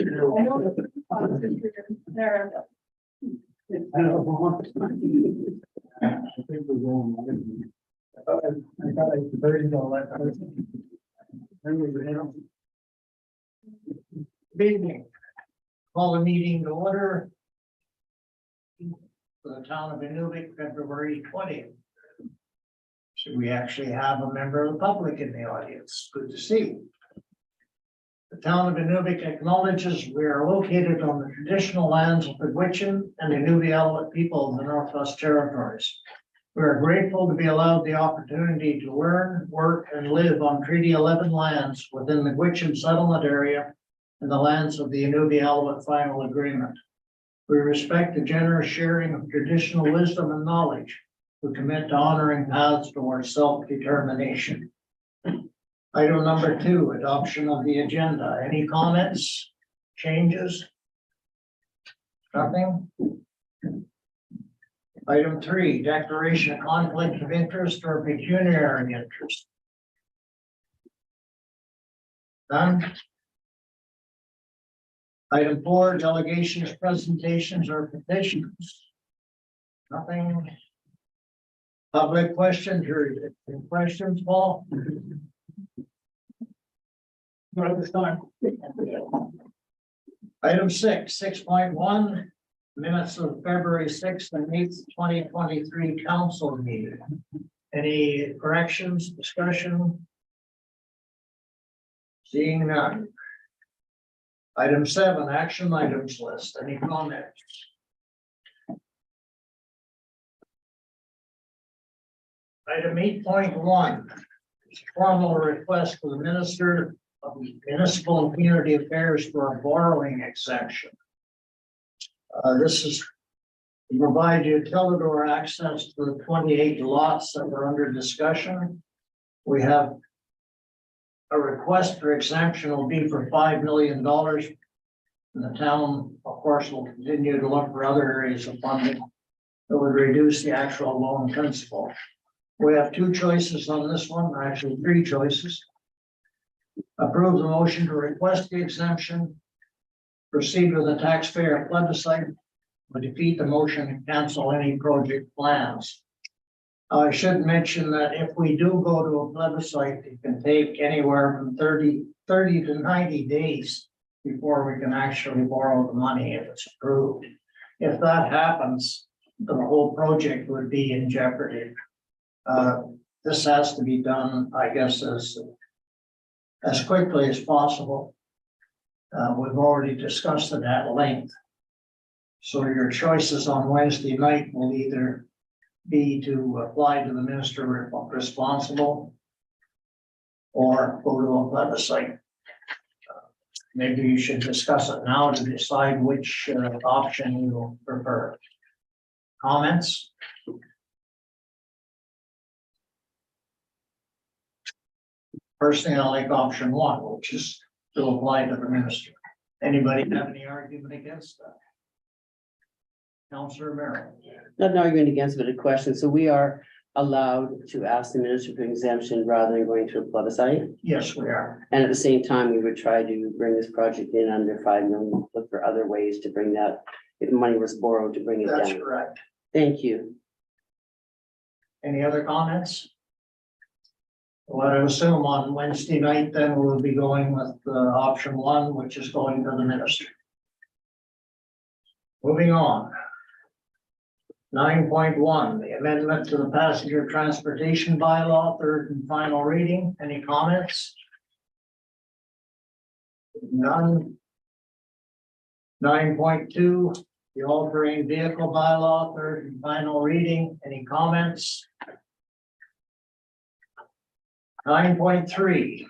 know there. I don't want. I think we're going. I thought I buried all that. Good evening. Call the meeting to order. For the town of Inuvik, February 20th. Should we actually have a member of the public in the audience? Good to see. The town of Inuvik acknowledges we are located on the traditional lands of the Gwich'in and Inuvialuit people of the Northwest Territories. We are grateful to be allowed the opportunity to learn, work, and live on Treaty 11 lands within the Gwich'in settlement area and the lands of the Inuvialuit Final Agreement. We respect the generous sharing of traditional wisdom and knowledge. We commit to honoring paths towards self-determination. Item number 2, adoption of the agenda. Any comments, changes? Nothing? Item 3, declaration of conflict of interest or pecuniary interest. None? Item 4, delegations, presentations, or petitions. Nothing. Public questions, or any questions, Paul? Not at this time. Item 6.1, minutes of February 6th and 8th, 2023 council meeting. Any corrections, discussion? Seeing none. Item 7, action items list. Any comments? Item 8.1, formal request for the Minister of Municipal and Community Affairs for a borrowing exemption. This is to provide utility access to the 28 lots that are under discussion. We have a request for exemption will be for $5 million. And the town, of course, will continue to look for other areas of funding that would reduce the actual loan principal. We have 2 choices on this one, or actually 3 choices. Approve the motion to request the exemption, proceed with the taxpayer plebiscite, or defeat the motion and cancel any project plans. I should mention that if we do go to a plebiscite, it can take anywhere from 30 to 90 days before we can actually borrow the money if it's approved. If that happens, the whole project would be in jeopardy. This has to be done, I guess, as quickly as possible. We've already discussed it at length. So your choices on Wednesday night will either be to apply to the minister responsible or go to a plebiscite. Maybe you should discuss it now to decide which option you prefer. Comments? Personally, I like option 1, which is to apply to the minister. Anybody have any argument against that? Councillor Merrill. Not an argument against, but a question. So we are allowed to ask the minister for exemption rather than going to a plebiscite. Yes, we are. And at the same time, we would try to bring this project in under 5 million, look for other ways to bring that, if money was borrowed, to bring it That's down. correct. Thank you. Any other comments? Well, I assume on Wednesday night, then we'll be going with option 1, which is going to the minister. Moving on. 9.1, the amendment to the passenger transportation bylaw, 3rd and final reading. Any comments? None. 9.2, the all-terrain vehicle bylaw, 3rd and final reading. Any comments? 9.3,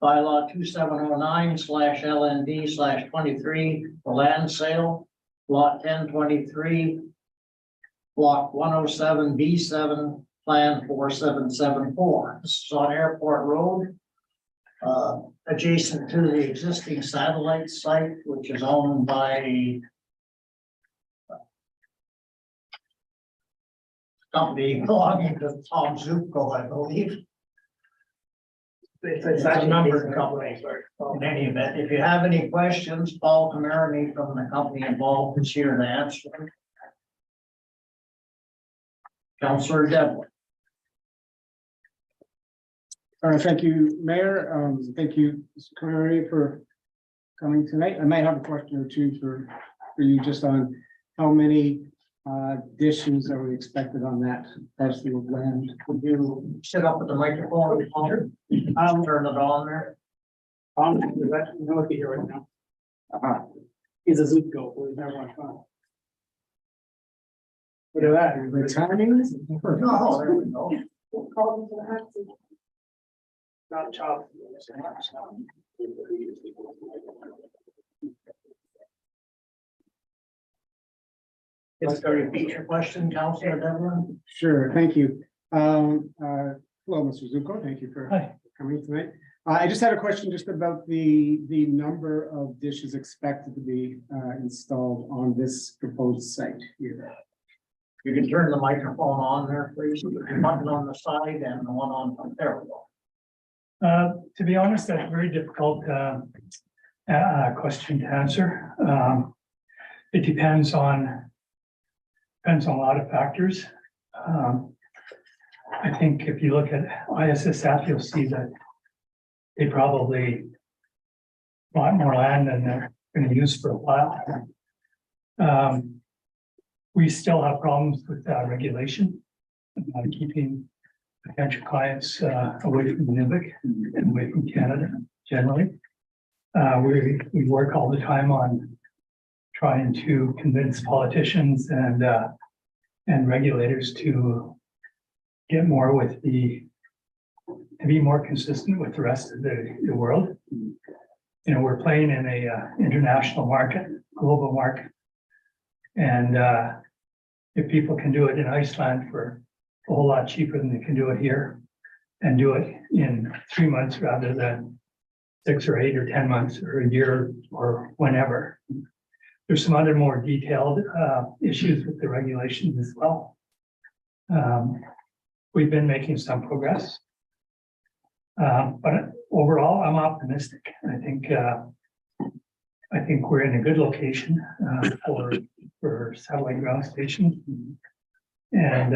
bylaw 2709/LND/23, the land sale, lot 1023, block 107B7, plan 4774. This is on Airport Road, adjacent to the existing satellite site, which is owned by company belonging to Tom Zuko, I believe. It's a number of companies. In any event, if you have any questions, Paul Camerony from the company involved is here to answer them. Councillor Devlin. Thank you, Mayor. Thank you, Mr. Connery, for coming tonight. I might have a question or two for you just on how many dishes are we expected on that parcel of land? Would you sit up at the microphone? Turn it on there. Look at here right now. He's a zoot goat. Look at that. The timing. No, there we go. Call them to the house. Not chopped. Is there a repeat your question, Councillor Devlin? Sure, thank you. Hello, Mr. Zuko, thank you for coming tonight. I just had a question just about the number of dishes expected to be installed on this proposed site here. You can turn the microphone on there, please. The button on the side and the one on, there we go. To be honest, that's a very difficult question to answer. It depends on a lot of factors. I think if you look at ISSF, you'll see that they probably bought more land than they're going to use for a while. We still have problems with regulation, keeping potential clients away from Inuvik and away from Canada generally. We work all the time on trying to convince politicians and regulators to get more with to be more consistent with the rest of the world. You know, we're playing in a international market, global market. And if people can do it in Iceland for a whole lot cheaper than they can do it here, and do it in 3 months rather than 6 or 8 or 10 months or a year or whenever. There's some other more detailed issues with the regulations as well. We've been making some progress. But overall, I'm optimistic. I think we're in a good location for satellite ground stations. And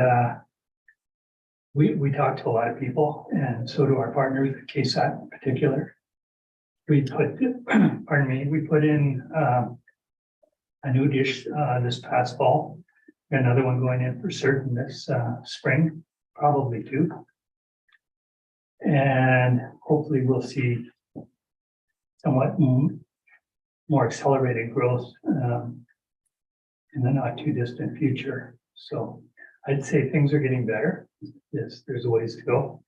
we talk to a lot of people, and so do our partners at KSAT in particular. We put in a new dish this past fall, another one going in for certain this spring, probably 2. And hopefully we'll see somewhat more accelerated growth in the not too distant future. So I'd say things are getting better. Yes, there's a ways to go.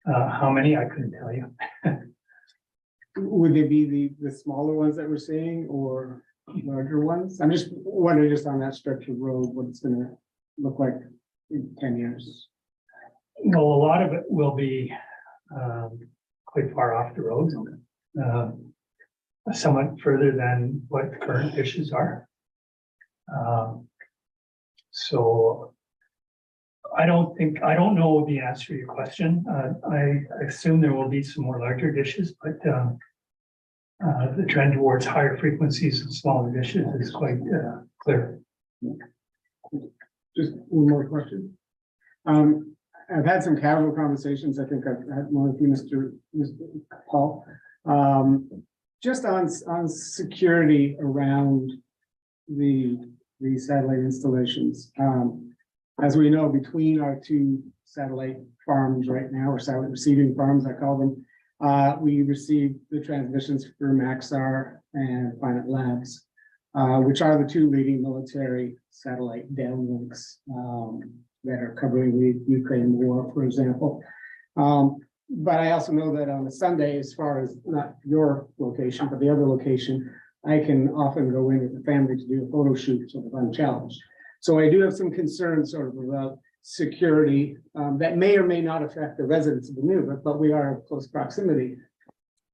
How many, I couldn't tell you. Would they be the smaller ones that we're seeing or larger ones? I'm just wondering, just on that stretch of road, what it's gonna look like in 10 years. Well, a lot of it will be quite far off the road, somewhat further than what the current dishes are. So I don't know the answer to your question. I assume there will be some more larger dishes, but the trend towards higher frequencies and smaller dishes is quite clear. Just one more question. I've had some casual conversations. I think I've had one with you, Mr. Paul. Just on security around the satellite installations. As we know, between our 2 satellite farms right now, or satellite receiving farms, I call them, we received the transmissions for Maxar and Planet Labs, which are the 2 leading military satellite downlinks that are covering the Ukraine war, for example. But I also know that on a Sunday, as far as not your location, but the other location, I can often go in with the family to do a photo shoot sort of unchallenged. So I do have some concerns sort of about security that may or may not affect the residents of the Inuvik, but we are in close proximity.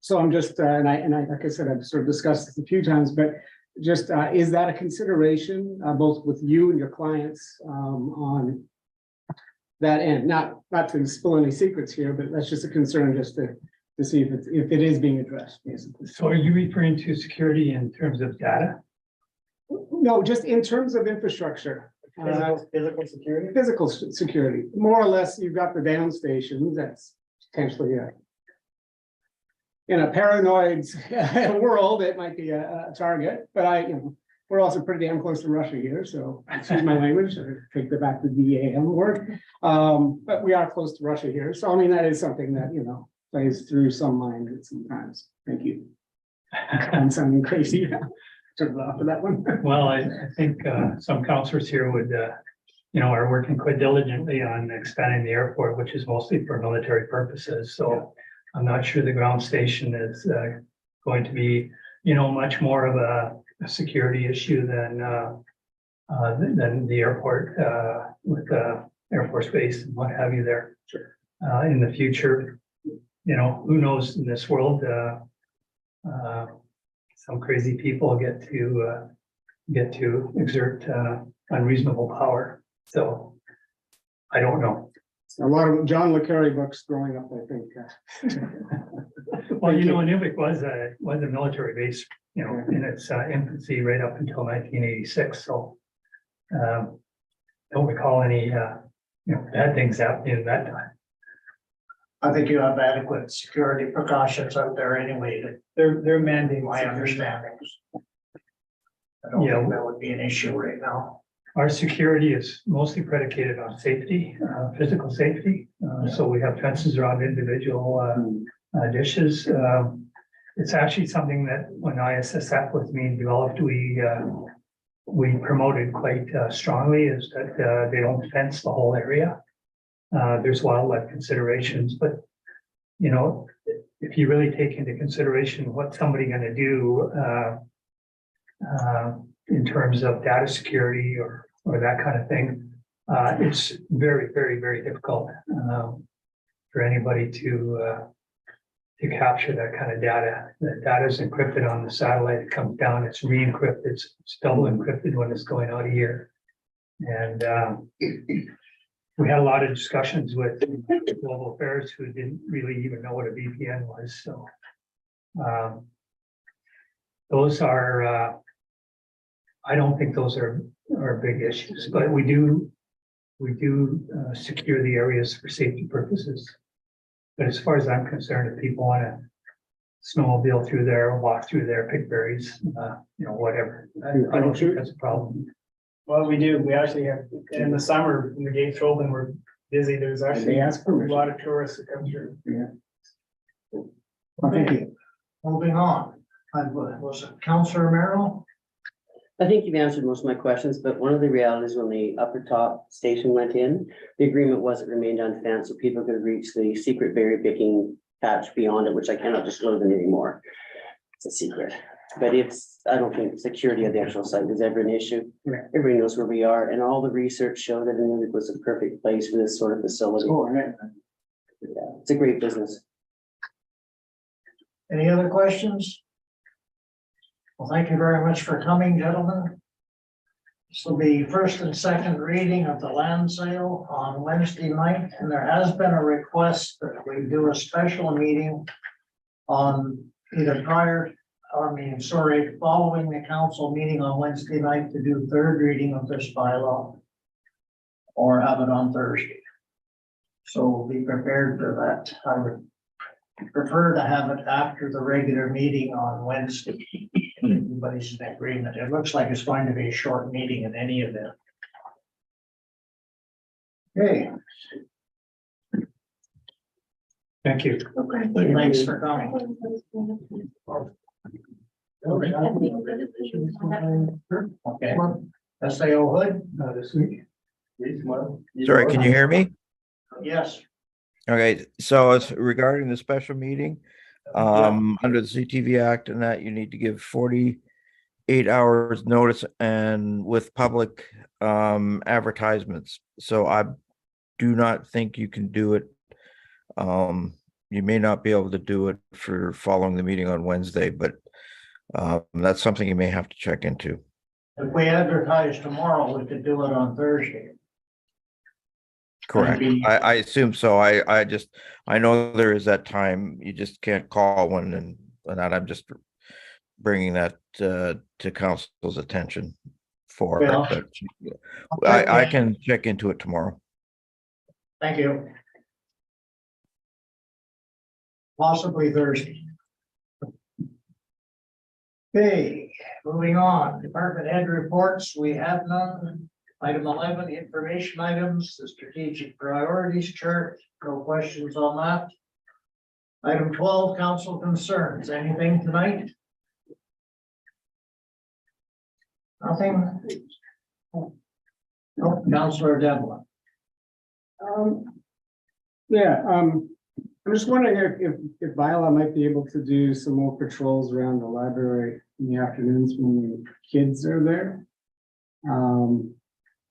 So I'm just, and I, like I said, I've sort of discussed this a few times, but just, is that a consideration both with you and your clients on that end. Not to spill any secrets here, but that's just a concern just to see if it is being addressed, basically. So are you referring to security in terms of data? No, just in terms of infrastructure. Physical security? Physical security, more or less, you've got the down stations, that's potentially in a paranoid world, it might be a target, but we're also pretty damn close to Russia here, so excuse my language, I take that back to the DAM word. But we are close to Russia here, so I mean, that is something that, plays through some minds sometimes. Thank you. I'm sounding crazy. Took off for that one. Well, I think some counselors here would, are working quite diligently on expanding the airport, which is mostly for military purposes. So I'm not sure the ground station is going to be, much more of a security issue than the airport with the Air Force Base and what have you there. Sure. In the future, who knows in this world, some crazy people get to exert unreasonable power. So I don't know. A lot of John le Carre books growing up, I think. Well, Inuvik was a military base, in its infancy right up until 1986. So don't recall any bad things happening at that time. I think you have adequate security precautions out there anyway, that They're mandating. my understanding. I don't Yeah. think that would be an issue right now. Our security is mostly predicated on safety, physical safety. So we have fences around individual dishes. It's actually something that when ISSF was being developed, we promoted quite strongly, is that they don't fence the whole area. There's wildlife considerations, but if you really take into consideration what somebody gonna do in terms of data security or that kind of thing, it's very, very, very difficult for anybody to capture that kind of data. The data is encrypted on the satellite, it comes down, it's re-encrypted, it's double encrypted when it's going out of here. And we had a lot of discussions with Global Affairs who didn't really even know what a VPN was, so those are, I don't think those are big issues, but we do secure the areas for safety purposes. But as far as I'm concerned, if people want to snowmobile through there, walk through there, pick berries, whatever, I don't think that's a problem. Well, we do. We actually have, in the summer, when the gates are open, we're busy. There's actually They a ask permission. lot of tourists that come through. Well, thank you. Moving on, was it Councillor Merrill? I think you've answered most of my questions, but one of the realities when the upper top station went in, the agreement was it remained unfenced, so people could reach the secret berry picking patch beyond it, which I cannot disclose anymore. It's a secret, but I don't think security of the actual site is ever an issue. Right. Everybody knows where we are, and all the research showed that Inuvik was a perfect place for this sort of facility. Yeah, it's a great business. Any other questions? Well, thank you very much for coming, gentlemen. This will be first and second reading of the land sale on Wednesday night, and there has been a request that we do a special meeting on either following the council meeting on Wednesday night to do third reading of this bylaw, or have it on Thursday. So we'll be prepared for that. I would prefer to have it after the regular meeting on Wednesday. Everybody's in agreement. It looks like it's going to be a short meeting in any event. Okay, Thank you. thanks for coming. Okay, SAO Hood? This week. Sorry, can you hear me? Yes, Okay, so it's regarding the special meeting. Under the CTV Act and that you need to give 48 hours notice and with public advertisements. So I do not think you can do it. You may not be able to do it for following the meeting on Wednesday, but that's something you may have to check into. if we advertise tomorrow, we could do it on Thursday. Correct. be- I assume so. I know there is that time. You just can't call one and that I'm just bringing that to council's attention for it, Well, but I can check into it tomorrow. Thank you. Possibly Thursday. Okay, moving on, department head reports, we have none. Item 11, information items, the strategic priorities chart, no questions on that. Item 12, council concerns, anything tonight? Nothing? No, Councilor Devlin. Yeah, I'm just wondering if Viola might be able to do some more patrols around the library in the afternoons when the kids are there.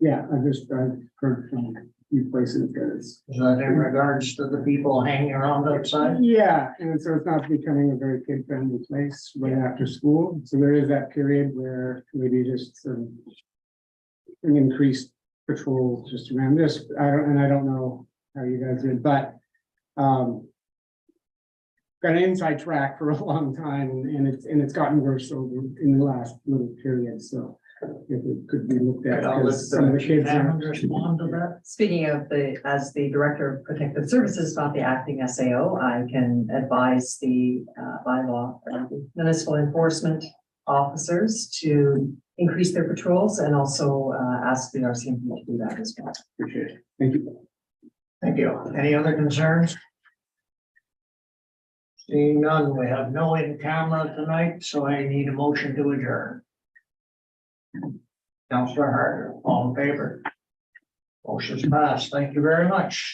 Yeah, I've heard from a few places that it's. Is that in regards to the people hanging around outside? Yeah, and so it's not becoming a very kid-friendly place right after school. So there is that period where maybe just an increased patrol just around this. I don't know how you guys did, but got an inside track for a long time, and it's gotten worse over in the last little period. So if it could be looked at, I'll let because some of the kids Hammond are. respond to that. Speaking of as the Director of Protective Services, not the acting SAO, I can advise the bylaw municipal enforcement officers to increase their patrols and also ask the RCMP to do that as well. Appreciate it. Thank you. Thank you. Any other concerns? Seeing none, we have no in camera tonight, so I need a motion to adjourn. Councilor Harder, all in favor? Motion's passed. Thank you very much.